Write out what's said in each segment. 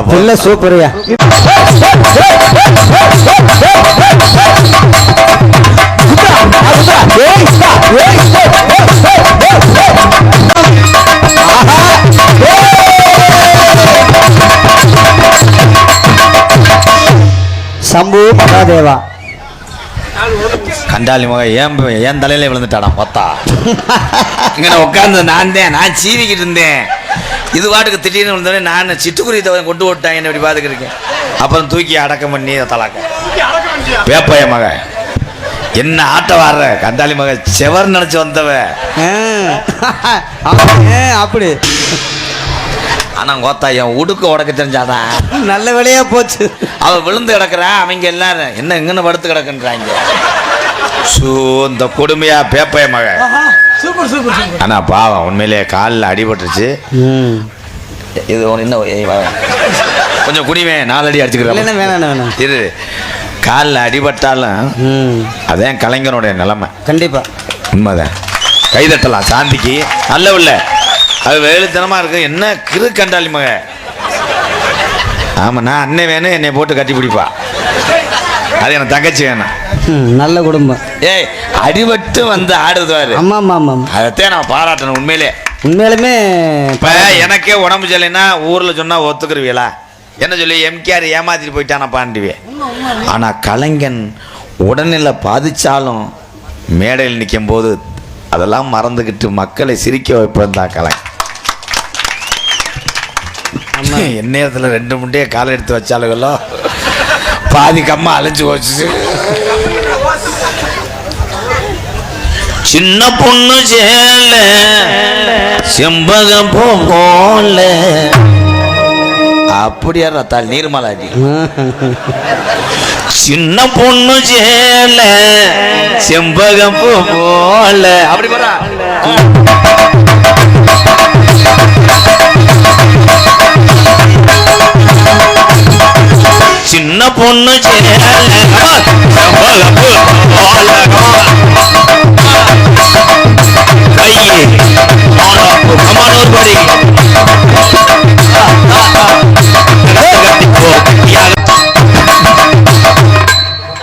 தாப்பா இல்ல சூப்பர்யா. சம்பு மகாதேவா கண்டாலி மக ஏன் தலையில விழுந்துட்டாடா பார்த்தா இங்கே உட்காந்து நான் சீவிக்கிட்டு இருந்தேன். இது வாட்டுக்கு திடீர்னு விழுந்தோடனே நான் சிட்டுக்குருவி தவிர கொண்டு விட்டாங்க இப்படி பார்த்துக்கிருக்கேன். அப்புறம் தூக்கி அடக்கம் பண்ணி தலாக்க வேப்பைய மக என்ன ஆட்ட வாடுற கண்டாலி மக செவர் நினைச்சு வந்தவ அப்படி. ஆனா கோத்தா என் உடுக்க உடக்க தெரிஞ்சாதான் நல்ல வேலையா போச்சு. அவ விழுந்து கிடக்குறான். அவங்க எல்லாரும் என்ன இங்கன்னு படுத்து கிடக்குன்றாங்க. இந்த கொடுமையா பேப்பைய மக. ஆனா பாவம் உண்மையிலேயே காலில் அடிபட்டுருச்சு. இது இன்னும் கொஞ்சம் குடிமே 4 அடி அடிச்சுக்கிறேன். இது காலில் அடிபட்டாலும் அதான் கலைஞனுடைய நிலைமை. கண்டிப்பா உண்மைதான். கைதட்டலாம் சாந்திக்கு. நல்ல உள்ள அது வேலுத்தனமா இருக்கு. என்ன கிரு கண்டாலி மக. ஆமா நான் அண்ணன் வேணும் என்னை போட்டு கட்டி பிடிப்பா. அது எனக்கு தங்கச்சி வேணும். நல்ல குடும்பம். ஏய் அடிபட்டு வந்து ஆடுதுவாரு. ஆமா ஆமா ஆமா அதைத்தான் நான் பாராட்டணும். உண்மையிலுமே இப்போ எனக்கே உடம்பு சரியில்லைன்னா ஊரில் சொன்னால் ஒத்துக்குருவீங்களா? என்ன சொல்லி எம்கேஆர் ஏமாத்திட்டு போயிட்டான பாண்டிவே. ஆனால் கலைஞன் உடல்நிலை பாதிச்சாலும் மேடையில் நிற்கும் போது அதெல்லாம் மறந்துக்கிட்டு மக்களை சிரிக்க வைப்பதான் கலை. என் நேரத்தில் 2 முண்டையை காலை எடுத்து வச்சாலுங்களோ பாதி கம்மா அலைஞ்சு போச்சு. சின்ன பொண்ணு சேல செம்பகம் போல அப்படியா ரத்தால் நீர்மலாடி. சின்ன பொண்ணு சேல செம்பகம் போல அப்படி போறா. சின்ன பொண்ணு சேல செம்பகம் போல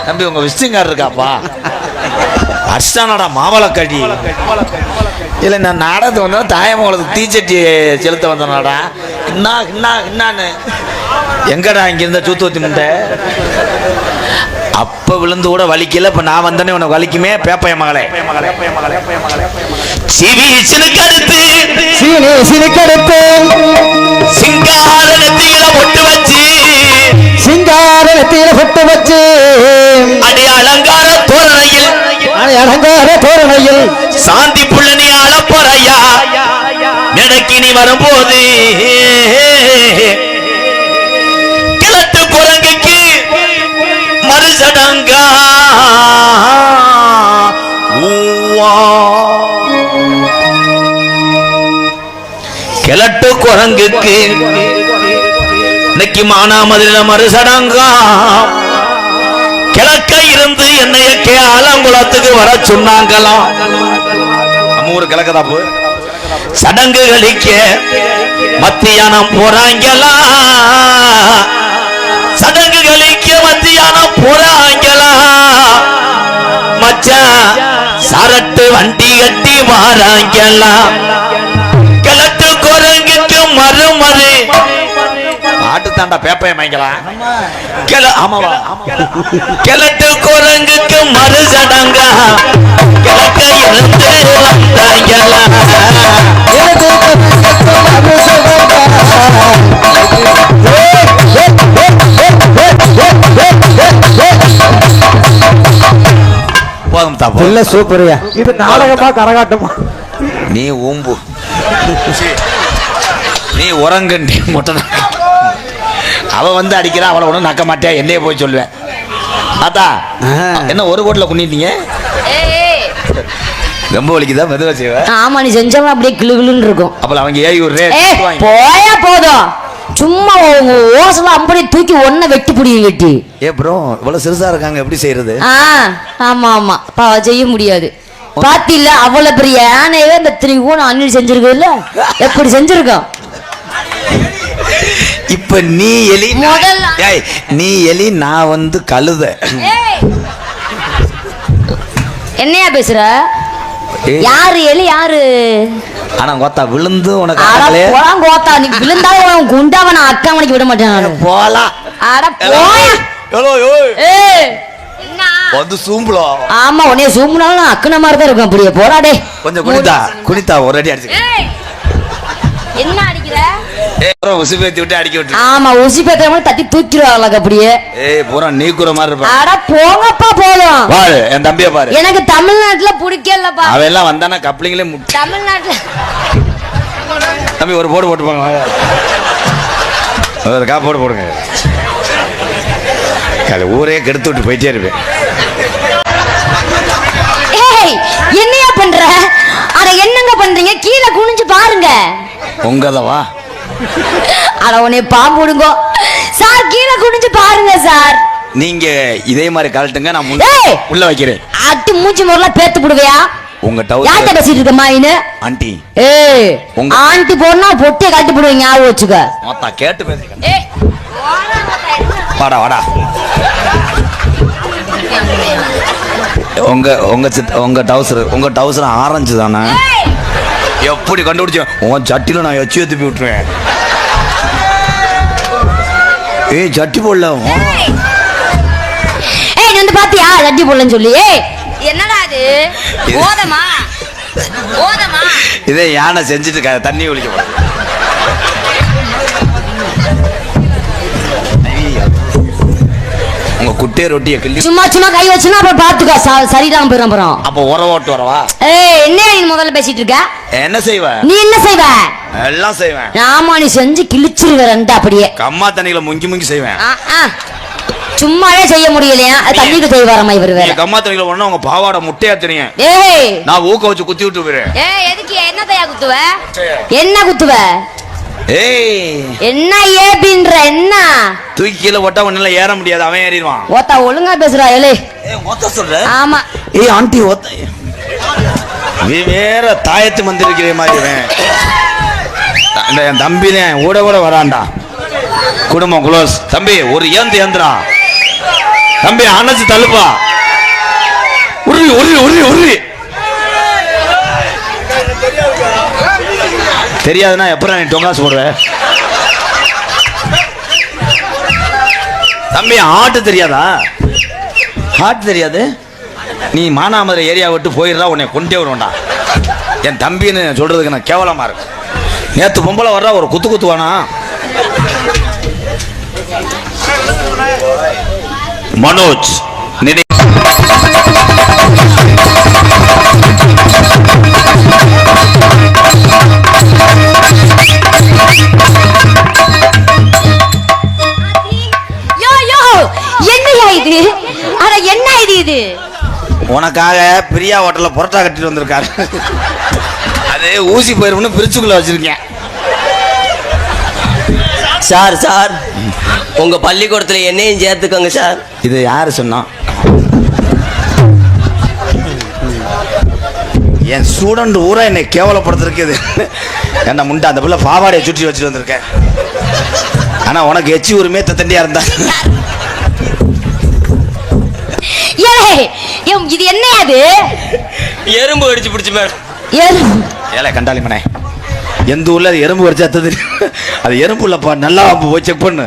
தம்பி உங்க விசிட்டிங் இருக்காப்பா. அர்ஷானடா மாவளக்கடி. இல்லை நான் நாடகத்துக்கு வந்தேன் தாயமங்கலத்துக்கு தீச்சட்டி செலுத்த வந்தேனாடா. என்னான்னு எங்கடா இங்கிருந்த சூத்துவத்தி முண்டை அப்ப விழுந்து கூட வலிக்கல. இப்ப நான் வந்தேனே உனக்கு வலிக்குமே பேப்பைய மகளே. சிவிசினுக்கடுத்து சிங்காரணத்தில பொட்டு வச்சு அடி அலங்கார தோரணையில் சாந்தி புள்ளனி அளப்பறையா நடக்கினி வரும்போது கிழட்டு குரங்குக்கு மறுசடங்கா கிழட்டு குரங்குக்கு இன்னைக்கு மானாமதுல மறுசடங்கா கிழக்க இருந்து என்னைய ஆலங்குளத்துக்கு வர சொன்னாங்களாம். நம்ம ஊரு கிழக்கதாப்பு சடங்கு கழிக்க மத்தியானம் போறாங்களா. சடங்கு கழிக்க மத்தியானம் போறாங்களா. மச்சான் சரட்டு வண்டி கட்டி வாராங்களா. கிழட்டு குரங்குக்கு மறுமறு ஆட்டு தாண்டா பேப்பைய வாங்கிக்கலாம். ஆமாவா கிழட்டு குரங்குக்கு மறு சடங்கா கிழக்க இருந்து வந்தாங்களா. போதும் தப்பு இல்ல சூப்பர்யா. இது நாடகமா கரகாட்டமா? நீ ஊம்பு நீ உறங்கண்டி முட்டை. அவ வந்து அடிக்கிறா அவளை ஒன்றும் நக்க மாட்டேன் என்னையே போய் சொல்லுவேன். ஆத்தா என்ன ஒரு கோட்டில் குண்ணிட்டீங்க? ரொம்ப வலிக்குதா? மெதுவா செய்வேன். ஆமா நீ செஞ்சவன் அப்படியே கிளுகிளுன்னு இருக்கும். அப்பல அவங்க ஏய் ஒரு போயா போதும். சும்மா உங்க ஓசல அப்படியே தூக்கி ஒன்ன வெட்டி புடிங்க வெட்டி. ஏ ப்ரோ இவ்வளவு சிறுசா இருக்காங்க எப்படி செய்யறது? ஆமா ஆமா செய்ய முடியாது. பாத்தில அவ்வளவு பெரிய யானையவே இந்த 3 கூணம் அண்ணி செஞ்சிருக்குல்ல எப்படி செஞ்சிருக்கோம். இப்ப நீ எலி முதல்ல- ஏய், நீ எலி நான் வந்து கழுத. ஏய், என்னையா பேசுற? ஏய். யாரு எலி யாரு? ஆனா கோத்தா விழுந்து உனக்கு அட ஆகலையே. போலாம் கோத்தா, நீ விழுந்தாலும் உன் குண்டாவை நான் அக்கா மணிக்கு விட மாட்டேன் நானு. போலாம். அட போயா. ஏய், என்ன? வந்து சூம்புலோ. ஆமா, உன்னைய சூம்புனாலும் நான் அக்கன மாதிரி தான் இருக்கும். அப்படியே போடாடே. கொஞ்சம் குனிதா ஒரு அடி அடிச்சு. ஏய், என்ன அடிக்கிற? உசி பேத்தி விட்டு அடிக்க விட்டு. ஆமா, உசி பேத்துற மாதிரி தட்டி தூக்கிடுவாங்க அப்படியே. ஏய் பூரா நீக்குற மாதிரி இருப்பா. அட போங்கப்பா போதும். பாரு என் தம்பிய பாரு. எனக்கு தமிழ்நாட்டுல பிடிக்கலப்பா. அவன் எல்லாம் வந்தானா கப்ளிங்லே முட்டி. தமிழ்நாட்டுல தம்பி ஒரு போடு போட்டு போங்க. ஒரு போடு போடுங்க. ஊரே கெடுத்து விட்டு போயிட்டே இருப்பேன். ஏய், என்னையா பண்ற? அட என்னங்க பண்றீங்க? கீழே குனிஞ்சு பாருங்க. உங்கதவா அட உன்னை பாம்பு விடுங்கோ சார். கீழே குனிஞ்சு பாருங்க சார். நீங்க இதே மாதிரி கழட்டுங்க, நான் ஏய்! உள்ள வைக்கிறேன். அட்டி மூஞ்சி முறையில பேத்து போடுவியா? உங்க யார்கிட்ட டவுசர் பேசிட்டு இருக்கமா இனு? ஆண்டி ஏய், உங்க- ஆண்டி போனா பொட்டியை கட்டி போடுவீங்க, ஞாபகம் வச்சுக்க. மொத்தம் கேட்டு பேசுங்க. ஏய், வாடா வாடா. உங்க டவுசர் ஆரஞ்சு தானே? ஏய், எப்படி கண்டுபிடிச்சேன்? உன் சட்டில நான் எச்சி ஏத்தி விட்டுருவேன். ஏய் சட்டி போடல. ஏய், நீ வந்து பாத்தியா சட்டி போடலன்னு சொல்லி? ஏய், என்னடா இது? போதமா போதமா? இதே யானை செஞ்சுட்டு தண்ணி ஒழிக்க போற. உங்க குட்டே ரொட்டியை கிள்ளி சும்மா சும்மா கை வச்சுனா அப்புறம் பாத்துக்கோ, சரிதான் போயிடும் அப்புறம். அப்ப உர ஓட்டு வரவா? ஏய், என்ன நீ முதல்ல பேசிட்டு இருக்க? என்ன செய்வ? நீ என்ன செய்வ? எல்லாம் செய்வேன். ஆமா, நீ செஞ்சு கிழிச்சிருவ ரெண்டு அப்படியே. கம்மா தண்ணியில முங்கி முங்கி செய்வேன். ஆ, ஆ. சும்மாவே செய்ய முடியலையா? தண்ணிக்கு செய்வாரம்மா இவர் வேற. கம்மா தண்ணியில ஒண்ணு உங்க பாவாடை முட்டையா தெரியும். ஏய், நான் ஊக்க வச்சு குத்தி விட்டு போயிடுறேன். ஏய், எதுக்கு என்ன தயா குத்துவ? என்ன குத்துவ? ஏய் என்ன ஏபின்ற என்ன? தூக்கி கீழே போட்டா ஒன்னால ஏற முடியாது, அவன் ஏறிடுவான். ஓத்தா ஒழுங்கா பேசுறா ஏலே. ஒத்த சொல்ற? ஆமா. ஏய் ஆண்டி ஒத்த. நீ வேற தாயத்து வந்திருக்கிற மாதிரி. என் தம்பினே கூட கூட வரான்டா. குடும்பம் குளோஸ். தம்பி ஒரு ஏந்திரா தம்பி, அணைச்சு தள்ளுப்பா. உருவி உருவி உருவி உருவி. தெரியாதுன்னா எப்பறம் நீ டொங்காசு போடுற? தம்பி ஆட்டு தெரியாதா? ஆட்டு தெரியாது? நீ மானாமதுரை ஏரியா விட்டு போயிடுறா, உன்னை கொண்டே வருவேன்டா. என் தம்பின்னு சொல்றதுக்கு நான் கேவலமா இருக்கு. நேத்து பொம்பளை வர்றா, ஒரு குத்து குத்துவானா? மனோஜ் நினை யோ யோ, என்னையா இது? அட என்ன இது? உனக்காக பிரியா ஹோட்டல்ல புரோட்டா கட்டிட்டு வந்திருக்காரு. அது ஊசி போயிரும்னு பிரிச்சுக்குள்ள வச்சிருக்கேன். சார் சார், உங்க பள்ளிக்கூடத்துல என்னையும் சேர்த்துக்கோங்க சார். இது யாரு சொன்னா? என் ஸ்டூடெண்ட் ஊரா என்னை கேவலப்படுத்திருக்குது. என்ன முண்டா அந்த பிள்ளை பாவாடையை சுற்றி வச்சுட்டு வந்திருக்கேன். ஆனா உனக்கு எச்சி உரிமையே தண்டியா இருந்தா. ஏலே, இது என்ன அது? எறும்பு அடிச்சு பிடிச்சு மேடம். ஏலே கண்டாளி மனே, எந்த ஊர்ல அது எறும்பு வரைச்சா தெரியும். அது எறும்பு இல்லப்பா, நல்லா போய் செக் பண்ணு.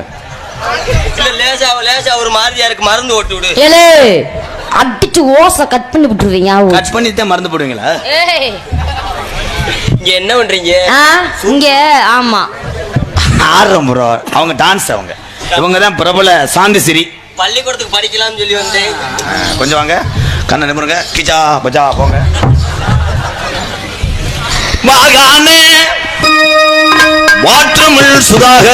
இல்ல லேசா லேசா ஒரு மாதிரியா இருக்கு, மருந்து ஓட்டு விடு. ஏலே, அடிச்சு ஓசை கட் பண்ணி விட்டுருவீங்க. கட் பண்ணிட்டே மருந்து போடுவீங்களா? ஏய், இங்க என்ன பண்றீங்க? இங்க ஆமா ஆடுறோம் ப்ரோ. அவங்க டான்ஸ், இவங்க தான் பிரபல சாந்திசிரி. பள்ளிக்கூடத்துக்கு படிக்கலாம்னு சொல்லி வந்தேன். கொஞ்சம் வாங்க, கண்ணை நிமிருங்க. கிச்சா பஜா போங்க. மாகாணே வாற்றமிழ் சுதாக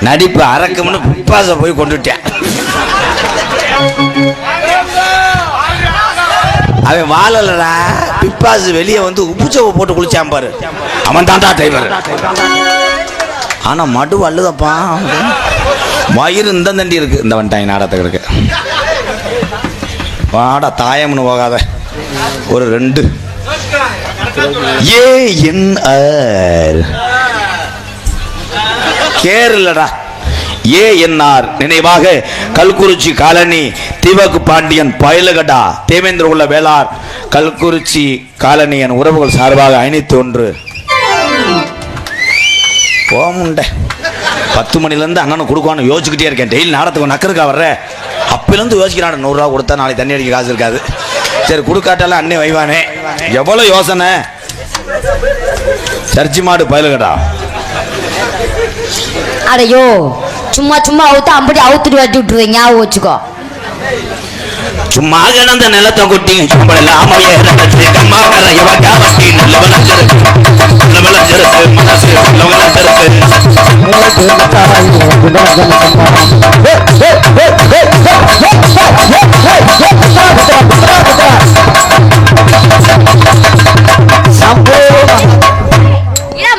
நடிப்பு அரக்கம்னு பிப்பாச போய் கொண்டுட்டேன். அவன் வாழலடா, பிப்பாசு வெளியே வந்து உப்புச்சவை போட்டு குளிச்சான் பாரு, அவன் தாண்டா டிரைவர். ஆனா மடு அள்ளுதப்பா, வயிறு இந்த தண்டி இருக்கு. இந்த வந்துட்டாங்க நாடகத்துக்கு இருக்கு. வாடா தாயம்னு போகாத. ஒரு 2 ANR கேரளடா. ANR நினைவாக கல்குறிச்சி காலனி திவகு பாண்டியன் பயலுகடா தேவேந்திர உள்ள வேளார் கல்குறிச்சி காலனி என் உறவுகள் சார்பாக 501 போமுண்ட 10 மணிலேருந்து அண்ணனும் கொடுக்குவான்னு யோசிச்சுக்கிட்டே இருக்கேன். டெய்லி நாடத்துக்கு நக்கருக்கா வர்ற அப்பிலேருந்து யோசிக்கிறான். 100 ரூபா கொடுத்தா நாளைக்கு தண்ணி அடிக்க காசு இருக்காது. சரி கொடுக்காட்டாலும் அண்ணே வைவானே. எவ்வளோ யோசனை. சர்ச்சி மாடு பயலுகடா. அடையோ சும்மா சும்மா அவுத்து அம்படி அவுத்துட்டு வெட்டி விட்டுருவீங்க. ஞாபகம் வச்சுக்கோ. சும்மா கிடந்த நிலத்தை கொட்டி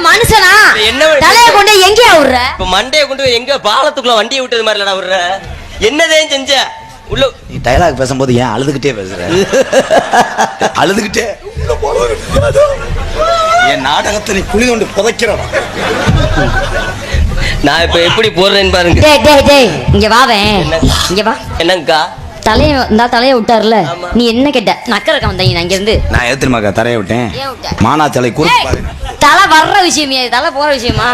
மனுஷனா என்ன தலைய கொண்டு எங்கேயா விடுற? இப்ப மண்டையை கொண்டு போய் எங்க பாலத்துக்குள்ள வண்டியை விட்டது மாதிரி இல்லடா விடுற. என்னதே செஞ்ச உள்ள நீ டயலாக் பேசும்போது ஏன் அழுதுகிட்டே பேசுற? அழுதுகிட்டே என் நாடகத்தை நீ குழி கொண்டு புதைக்கிறவா. நான் இப்ப எப்படி போடுறேன்னு பாருங்க. டேய் டேய் டேய் இங்க வாவேன். இங்க வா. என்னங்கக்கா தலைய விட்டாருல, நீ என்ன கேட்ட? நக்கறக்க வந்தீங்க அங்க இருந்து. நான் எதிர்மாக்கா தரைய விட்டேன். மானாச்சலை கூறு பாரு. தலை வர்ற விஷயமே, தலை போற விஷயமா?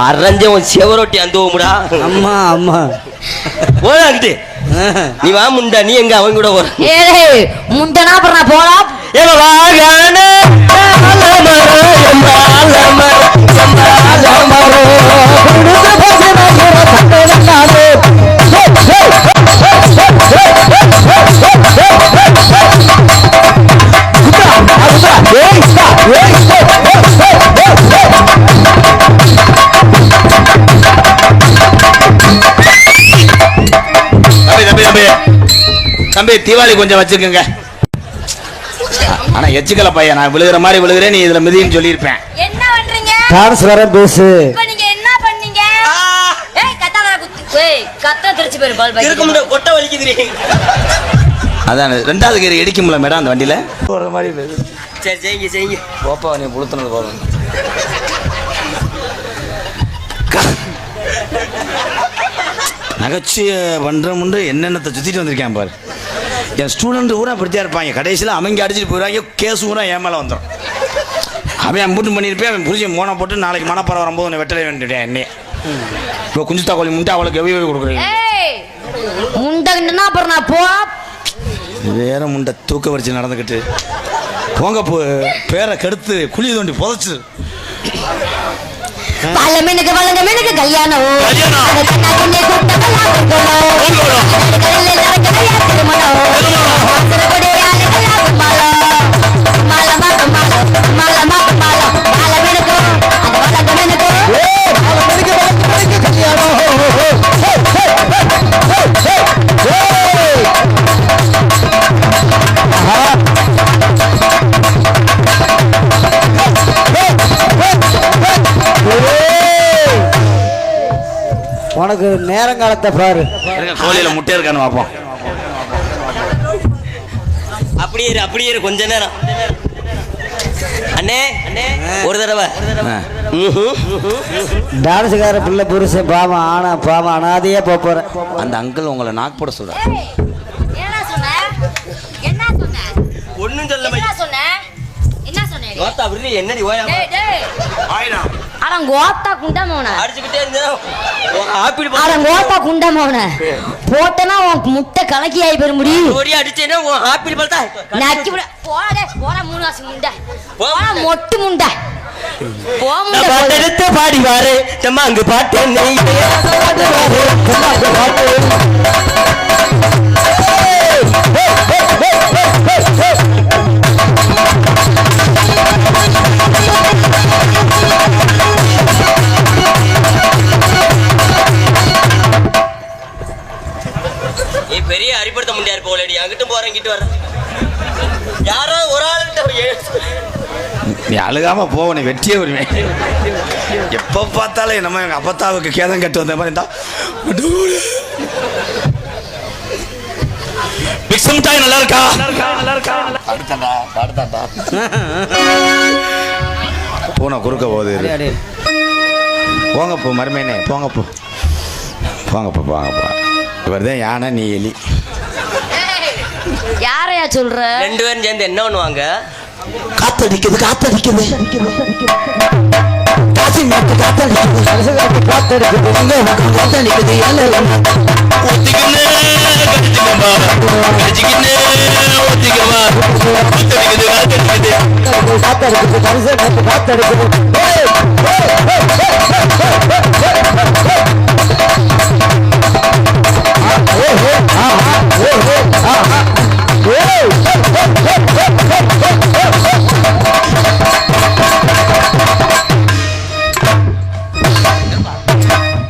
அரைஞ்ச உன் செவரொட்டி அந்த முடா. அம்மா அம்மா போடாங்கிட்டு நீ வா முண்டா. நீ எங்க அவங்க கூட போற? ஏய் முண்டனா அப்புறம் நான் போறா. தம்பி தீபாவளி கொஞ்சம் வச்சுக்கோங்க. ஆனா எச்சுக்கல பையன், நான் விழுகிற மாதிரி விழுகிறேன். நீ இதுல மிதின்னு சொல்லியிருப்பேன். என்ன பண்றீங்க? டான்ஸ் வர பேசு. இப்போ நீங்க என்ன பண்ணீங்க? ஏய் கத்தாதடா குத்து. ஏய் கத்தா திருச்சி போயிரு பால் பை. இருக்க முடியல கொட்ட வலிக்குதுறீங்க. அதான் 2வது கேர் இடிக்க முடியல மேடம் அந்த வண்டியில. போற மாதிரி சரி செய்யுங்க செய்யுங்க. போப்பா நீ புளுத்துனது போதும். நகைச்சுவை பண்றமுண்டு என்னென்னத்தை சுத்திட்டு வந்திருக்கேன் பாரு. என் ஸ்டூடெண்ட் ஊரா அப்படித்தான் இருப்பாங்க. கடைசியில் அவங்க அடிச்சுட்டு போயிடுவாங்க. கேஸ் ஊரா என் மேலே வந்துடும். அவன் அம்பூட்டு பண்ணியிருப்பேன். அவன் புரிஞ்சு மோனை போட்டு நாளைக்கு மனப்பறம் வரும்போது உன்னை வெட்டலை வேண்டிட்டேன் என்னையே. இப்போ குஞ்சு தாக்கோழி முண்டை அவளுக்கு எவ்வளோ கொடுக்குறீங்க? ஏய் முண்டன்னா அப்புறம் நான் போ. வேற முண்டை தூக்க வரிச்சு நடந்துக்கிட்டு போங்க பேரை கெடுத்து குழி தோண்டி புதைச்சு. பழமெனுக்கு பழங்கமெனுக்கு கல்யாணம். உனக்கு நேரங்காலத்தை பாரு. கோழியில முட்டை இருக்கான்னு பார்ப்போம். அப்படியே கொஞ்ச நேரம். அண்ணே அண்ணே ஒரு தடவை டான்ஸுக்கார பிள்ளை புருஷன் பாவம் ஆனா பாவம் அனாதையா போற. அந்த அங்கிள் உங்களை நாக் போட சொல்ற. ஒன்னும் சொல்ல என்னடி போட்டனா முட்டை கலக்கி ஆகி பெற முடியும். மொட்டு முண்டை பாடி வாரு அங்கு பாட்டு பெரிய அரிப்படுத்த முடியாது போலடி. அங்கிட்டு போறேன் இங்கிட்டு வர யாரோ ஒரு ஆளுகிட்ட நீ அழுகாம போவ. நீ வெட்டியே வருவேன். எப்ப பார்த்தாலும் நம்ம எங்க அப்பத்தாவுக்கு கேதம் கட்டு வந்த மாதிரி இருந்தா மிட்டாய் நல்லா இருக்கா? பூனை குறுக்க போகுது. போங்கப்போ மருமையனே, போங்கப்போ போங்கப்போ போங்கப்போ. இவர் தான் யானை, நீ எலி. யாரையா சொல்ற? 2 பேரும் சேர்ந்து என்ன பண்ணுவாங்க? காத்தடிக்குது காத்தடிக்குது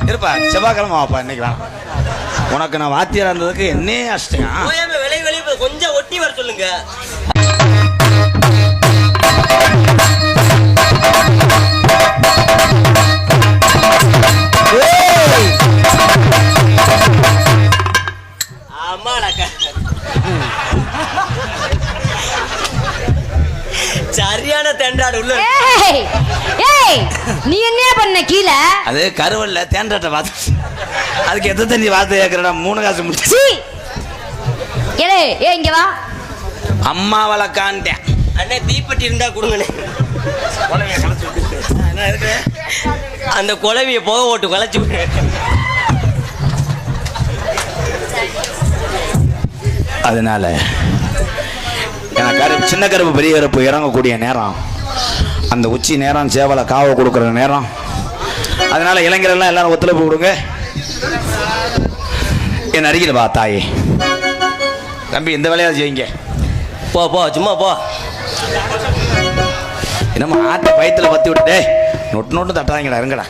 இருப்பா. செவ்வாய்க்கிழமை வாப்பா. இன்னைக்கு வேணாம். உனக்கு நான் வாத்தியார் இருந்ததுக்கு என்ன அஷ்டம். வெளியே கொஞ்சம் ஒட்டி வர சொல்லுங்க. சரியான தெண்டாடு உள்ள. நீ என்ன பண்ண கீழே? அது கருவல்ல தேண்டாட்ட பார்த்து அதுக்கு எத்த தண்ணி வார்த்தை கேட்கறா. 3 காசு முடிச்சு. ஏ இங்க வா. அம்மா வளர்க்கான்ட்டேன். அண்ணே தீப்பெட்டி இருந்தா கொடுங்கண்ணே. அந்த குழவிய போக ஓட்டு களைச்சு. அதனால எனக்கு சின்ன கருப்பு பெரிய கருப்பு இறங்கக்கூடிய நேரம், அந்த உச்சி நேரம், சேவலை காவ கொடுக்குற நேரம். அதனால இளைஞரெல்லாம் எல்லாரும் ஒத்துழைப்பு கொடுங்க. என் அருகில் வா தாயே. தம்பி இந்த வேலையாவது செய்யுங்க. போ போ சும்மா போ. என்னம்மா ஆட்டை வயிற்றுல பற்றி விட்டுட்டே நொட்டு நொட்டு தட்டாதீங்கடா. இருங்கடா.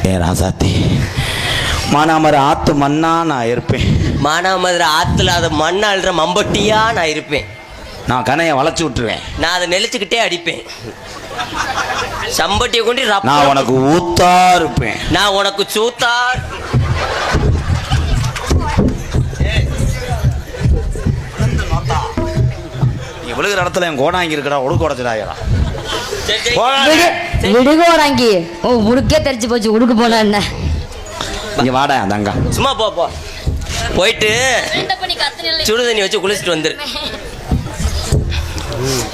ஏ ராசாத்தி, மானாமர ஆத்து மண்ணா நான் இருப்பேன். மானாமதுரை ஆத்துல அதை மண்ணா அழுற மம்பட்டியா நான் இருப்பேன். நான் கனையை வளைச்சு விட்டுருவேன். நான் அதை நெளிச்சுக்கிட்டே அடிப்பேன். சம்பட்டியை கொண்டு நான் உனக்கு ஊத்தா இருப்பேன். நான் உனக்கு சூத்தா. நீ விழுகிற இடத்துல என் கோடாங்கி இருக்கடா. ஒழுக்க உடச்சிடாயடா. விடுகோடாங்கி. ஓ உடுக்கே தெரிச்சு போச்சு. உடுக்கு போனா என்ன? இங்க வாடா தங்கா. சும்மா போ போ. போயிட்டு சுடு தண்ணி வச்சு குளிச்சுட்டு வந்துரு.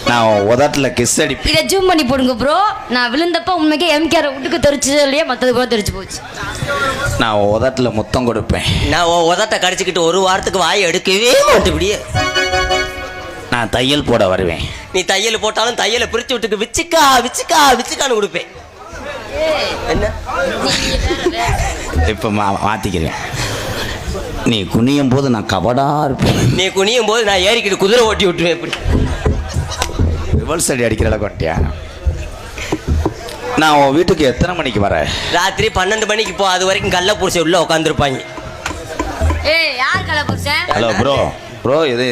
நான் உதட்டுல கிஸ் அடிப்பேன். இதை ஜூம் பண்ணி போடுங்க ப்ரோ. நான் விழுந்தப்ப உண்மைக்கே எம்கேஆர் உடுக்கு தெரிச்சு இல்லையா, மற்றது கூட தெரிச்சு போச்சு. நான் உதட்டுல முத்தம் கொடுப்பேன். நான் உதட்ட கடிச்சுக்கிட்டு 1 வாரத்துக்கு வாய் எடுக்கவே மாட்டேன். நான் தையல் போட வருவேன். நீ தையல் போட்டாலும் தையலை பிரிச்சு விட்டுக்கு விச்சுக்கா விச்சுக்கா விச்சுக்கான்னு கொடுப்பேன். என்ன இப்ப மாத்திக்கிறேன். நீ குனியும் போது நான் கபடா இருப்பேன். நீ குனியும் போது நான் ஏறிக்கிட்டு குதிரை ஓட்டி விட்டுருவேன். எப்படி ரிவர்ஸ் அடி அடிக்கிற கொட்டியா? நான் உன் வீட்டுக்கு எத்தனை மணிக்கு வரேன்? ராத்திரி 12 மணிக்கு போ. அது வரைக்கும் கள்ள புடிச்ச உள்ள உட்காந்துருப்பாங்க. யார் கள்ள புருஷன்? Hello bro. ப்ரோ இது